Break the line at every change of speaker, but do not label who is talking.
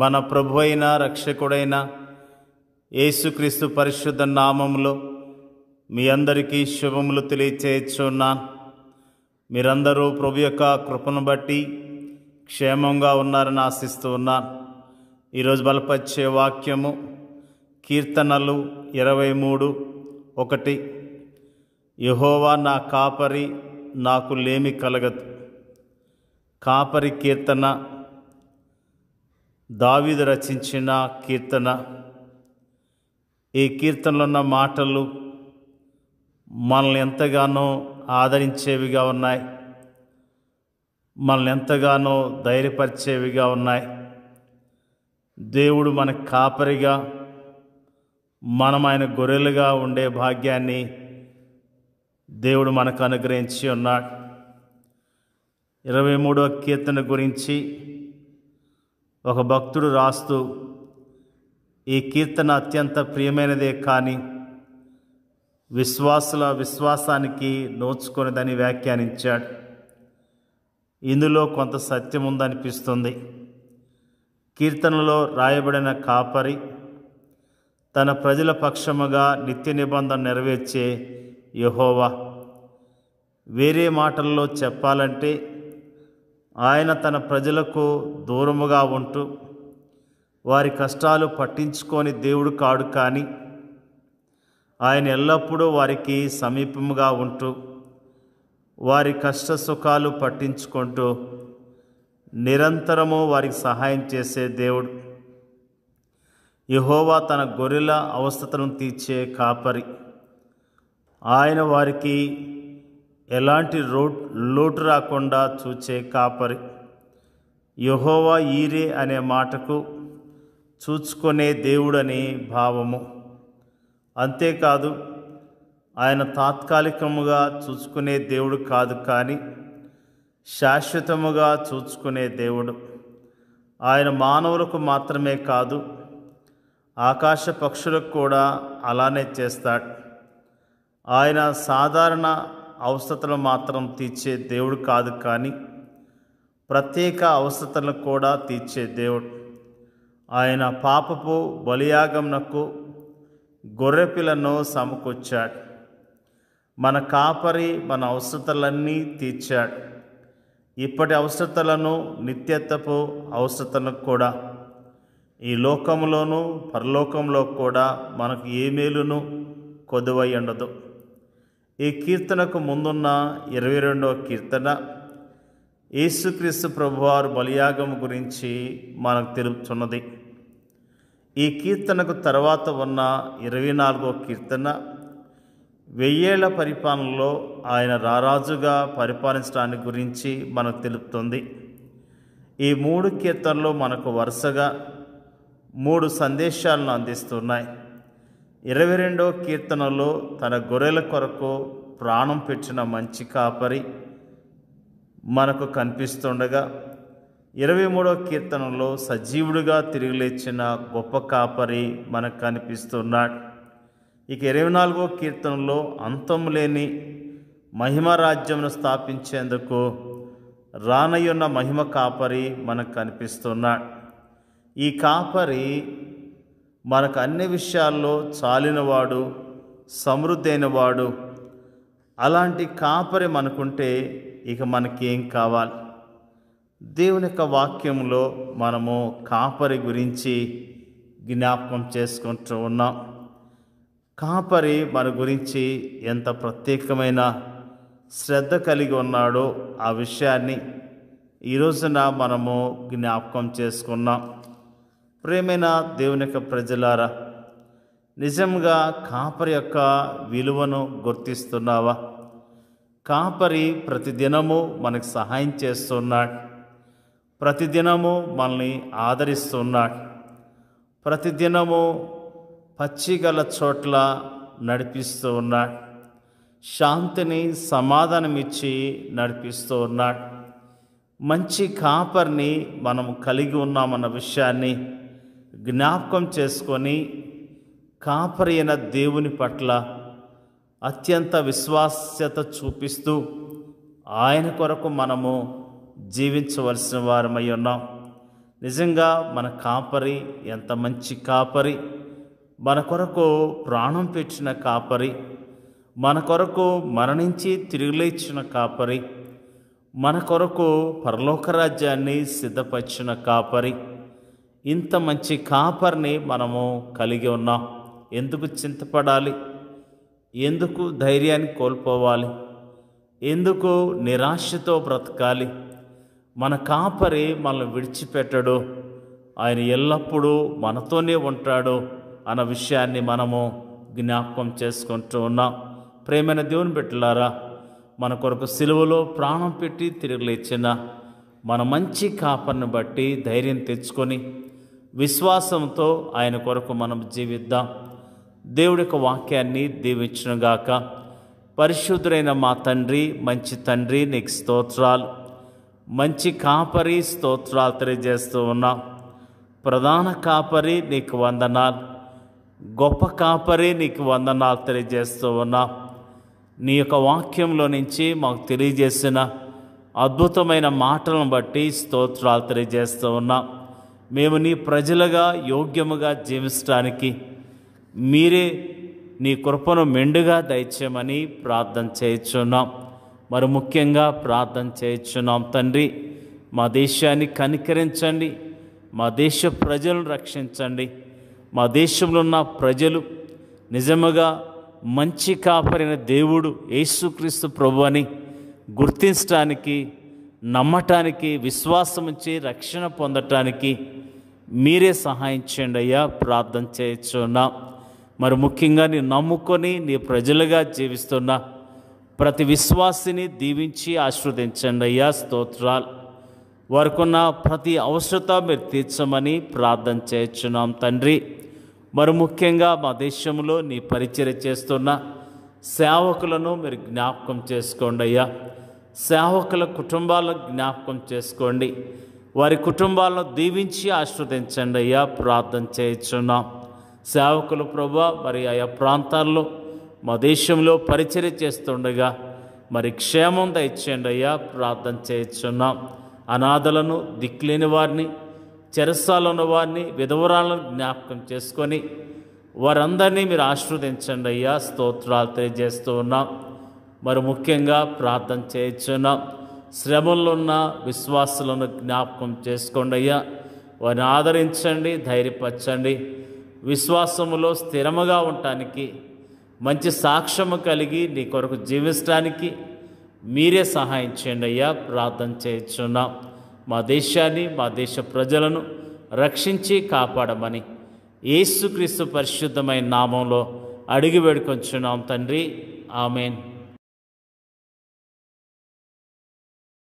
మన ప్రభు అయిన రక్షకుడైన యేసుక్రీస్తు పరిశుద్ధ నామములో మీ అందరికీ శుభములు తెలియచేయుచున్నాను. మీరందరూ ప్రభు యొక్క కృపను బట్టి క్షేమంగా ఉన్నారని ఆశిస్తూ ఉన్నాను. ఈరోజు బలపరిచే వాక్యము కీర్తనలు 23:1. యెహోవా నా కాపరి, నాకు లేమి కలగదు. కాపరి కీర్తన దావీదు రచించిన కీర్తన. ఈ కీర్తనలో ఉన్న మాటలు మనల్ని ఎంతగానో ఆదరించేవిగా ఉన్నాయి, మనల్ని ఎంతగానో ధైర్యపరిచేవిగా ఉన్నాయి. దేవుడు మన కాపరిగా, మనం ఆయన గొర్రెలుగా ఉండే భాగ్యాన్ని దేవుడు మనకు అనుగ్రహించి ఉన్నాడు. 23వ కీర్తన గురించి ఒక భక్తుడు రాస్తూ, ఈ కీర్తన అత్యంత ప్రియమైనదే కానీ విశ్వాసుల విశ్వాసానికి నోచుకొనిదని వ్యాఖ్యానించాడు. ఇందులో కొంత సత్యం ఉందనిపిస్తుంది. కీర్తనలో రాయబడిన కాపరి తన ప్రజల పక్షముగా నిత్య నిబంధన నెరవేర్చే యెహోవా. వేరే మాటల్లో చెప్పాలంటే ఆయన తన ప్రజలకు దూరముగా ఉంటూ వారి కష్టాలు పట్టించుకొని దేవుడు కాడు, కానీ ఆయన ఎల్లప్పుడూ వారికి సమీపముగా ఉంటూ వారి కష్ట సుఖాలు పట్టించుకుంటూ నిరంతరము వారికి సహాయం చేసే దేవుడు. యెహోవా తన గొర్రెల అవస్థతను తీర్చే కాపరి. ఆయన వారికి ఎలాంటి లోటు రాకుండా చూచే కాపరి. యెహోవా ఈరే అనే మాటకు చూచుకునే దేవుడని భావము. అంతేకాదు, ఆయన తాత్కాలికముగా చూచుకునే దేవుడు కాదు, కానీ శాశ్వతముగా చూచుకునే దేవుడు. ఆయన మానవులకు మాత్రమే కాదు, ఆకాశ పక్షులకు కూడా అలానే చేస్తాడు. ఆయన సాధారణ అవసరతలు మాత్రం తీర్చే దేవుడు కాదు, కానీ ప్రత్యేక అవసరతలను కూడా తీర్చే దేవుడు. ఆయన పాపపు బలియాగమునకు గొర్రెపిల్లను సమకూర్చాడు. మన కాపరి మన అవసరతలన్నీ తీర్చాడు. ఇప్పటి అవసరతలను, నిత్యత్వపు అవసరతలకు కూడా, ఈ లోకంలోనూ పరలోకంలో కూడా మనకు ఏ మేలును కొదువై ఉండదు. ఈ కీర్తనకు ముందున్న 22వ కీర్తన యేసుక్రీస్తు ప్రభువారు బలియాగము గురించి మనకు తెలుపుతున్నది. ఈ కీర్తనకు తర్వాత ఉన్న 24వ కీర్తన 1000 ఏళ్ల పరిపాలనలో ఆయన రారాజుగా పరిపాలించడానికి గురించి మనకు తెలుపుతుంది. ఈ 3 కీర్తనలు మనకు వరుసగా 3 సందేశాలను అందిస్తున్నాయి. 22వ కీర్తనలో తన గొర్రెల కొరకు ప్రాణం పెట్టిన మంచి కాపరి మనకు కనిపిస్తుండగా, 23వ కీర్తనలో సజీవుడిగా తిరిగి లేచిన గొప్ప కాపరి మనకు కనిపిస్తున్నాడు. ఇక 24వ కీర్తనలో అంతం లేని మహిమ రాజ్యమును స్థాపించేందుకు రానయ్యున్న మహిమ కాపరి మనకు కనిపిస్తున్నాడు. ఈ కాపరి మనకు అన్ని విషయాల్లో చాలినవాడు, సమృద్ధైనవాడు. అలాంటి కాపరి మనకుంటే ఇక మనకేం కావాలి? దేవుని యొక్క వాక్యంలో మనము కాపరి గురించి జ్ఞాపకం చేసుకుంటూ ఉన్నాం. కాపరి మన గురించి ఎంత ప్రత్యేకమైన శ్రద్ధ కలిగి ఉన్నాడో ఆ విషయాన్ని ఈరోజున మనము జ్ఞాపకం చేసుకున్నాం. ప్రేమైన దేవుని యొక్క ప్రజలారా, నిజంగా కాపరి యొక్క విలువను గుర్తిస్తున్నావా? కాపరి ప్రతిదినము మనకు సహాయం చేస్తున్నాడు, ప్రతిదినము మనల్ని ఆదరిస్తున్నాడు, ప్రతిదినము పచ్చిగల చోట్ల నడిపిస్తూ ఉన్నాడు, శాంతిని సమాధానమిచ్చి నడిపిస్తూ ఉన్నాడు. మంచి కాపరిని మనం కలిగి ఉన్నామన్న విషయాన్ని జ్ఞాపకం చేసుకొని కాపరి అయిన దేవుని పట్ల అత్యంత విశ్వాస్యత చూపిస్తూ ఆయన కొరకు మనము జీవించవలసిన వారమై ఉన్నాం. నిజంగా మన కాపరి ఎంత మంచి కాపరి, మన కొరకు ప్రాణం పెట్టిన కాపరి, మన కొరకు మరణించి తిరిగి లేచిన కాపరి, మన కొరకు పరలోక రాజ్యాన్ని సిద్ధపరిచిన కాపరి. ఇంత మంచి కాపరిని మనము కలిగి ఉన్నాం. ఎందుకు చింతపడాలి? ఎందుకు ధైర్యాన్ని కోల్పోవాలి? ఎందుకు నిరాశతో బ్రతకాలి? మన కాపరి మనల్ని విడిచిపెట్టడు, ఆయన ఎల్లప్పుడూ మనతోనే ఉంటాడు అన్న విషయాన్ని మనము జ్ఞాపకం చేసుకుంటూ ఉన్నాం. ప్రేమైన దేవుని బిడ్డలారా, మన కొరకు సిలువలో ప్రాణం పెట్టి తిరిగి లేచిన మన మంచి కాపరిని బట్టి ధైర్యం తెచ్చుకొని విశ్వాసంతో ఆయన కొరకు మనం జీవిద్దాం. దేవుడి యొక్క వాక్యాన్ని దీవించునుగాక. పరిశుద్ధుడైన మా తండ్రి, మంచి తండ్రి, నీకు స్తోత్రాలు. మంచి కాపరి స్తోత్రాలు తెలియజేస్తూ ఉన్నాం. ప్రధాన కాపరి నీకు వందనాలు. గొప్ప కాపరి నీకు వందనాలు తెలియజేస్తూ ఉన్నాం. నీ యొక్క వాక్యంలో నుంచి మాకు తెలియజేసిన అద్భుతమైన మాటలను బట్టి స్తోత్రాలు తెలియజేస్తూ ఉన్నాం. మేము నీ ప్రజలుగా యోగ్యముగా జీవించడానికి మీరే నీ కృపను మెండుగా దయచేయమని ప్రార్థన చేయుచున్నాం. మరి ముఖ్యంగా ప్రార్థన చేయుచున్నాం తండ్రి, మా దేశాన్ని కనికరించండి, మా దేశ ప్రజలను రక్షించండి. మా దేశంలో ఉన్న ప్రజలు నిజముగా మంచి కాపరిన దేవుడు యేసుక్రీస్తు ప్రభు అని గుర్తించడానికి, నమ్మటానికి, విశ్వాసముంచి రక్షణ పొందటానికి మీరే సహాయం చేయండి అయ్యా. ప్రార్థన చేయుచున్నాం. మరి ముఖ్యంగా నీ నమ్ముకొని నీ ప్రజలుగా జీవిస్తున్న ప్రతి విశ్వాసిని దీవించి ఆశీర్వదించండి అయ్యా. స్తోత్రాలు. వారికున్న ప్రతి అవసరత మీరు తీర్చమని ప్రార్థన చేయుచున్నాం తండ్రి. మరి ముఖ్యంగా మా దేశంలో నీ పరిచర్య చేస్తున్న సేవకులను మీరు జ్ఞాపకం చేసుకోండి అయ్యా. సేవకుల కుటుంబాలను జ్ఞాపకం చేసుకోండి. వారి కుటుంబాలను దీవించి ఆశీర్వదించండి అయ్యా. ప్రార్థన చేయుచున్నాం. సేవకులు ప్రభువా మరి ఆయా ప్రాంతాల్లో మా దేశంలో పరిచర్య చేస్తుండగా మరి క్షేమం దయచేయండి అయ్యా. ప్రార్థన చేయుచున్నాం. అనాథలను, దిక్కులేని వారిని, చెరసాలలో ఉన్న వారిని, విధవరాలను జ్ఞాపకం చేసుకొని వారందరినీ మీరు ఆశీర్వదించండి అయ్యా. స్తోత్రాలు తెలియజేస్తూ ఉన్నాం. మరి ముఖ్యంగా ప్రార్థన చేయుచున్నాం. శ్రమల్లో ఉన్న విశ్వాసులను జ్ఞాపకం చేసుకోండి అయ్యా. వారిని ఆదరించండి, ధైర్యపరచండి. విశ్వాసములో స్థిరముగా ఉండటానికి, మంచి సాక్ష్యము కలిగి నీ కొరకు జీవించడానికి మీరే సహాయం చేయండి అయ్యా. ప్రార్థన చేయుచున్నాం. మా దేశాన్ని, మా దేశ ప్రజలను రక్షించి కాపాడమని యేసుక్రీస్తు పరిశుద్ధమైన నామంలో అడిగి వేడుకొంచున్నాం తండ్రి. ఆమేన్.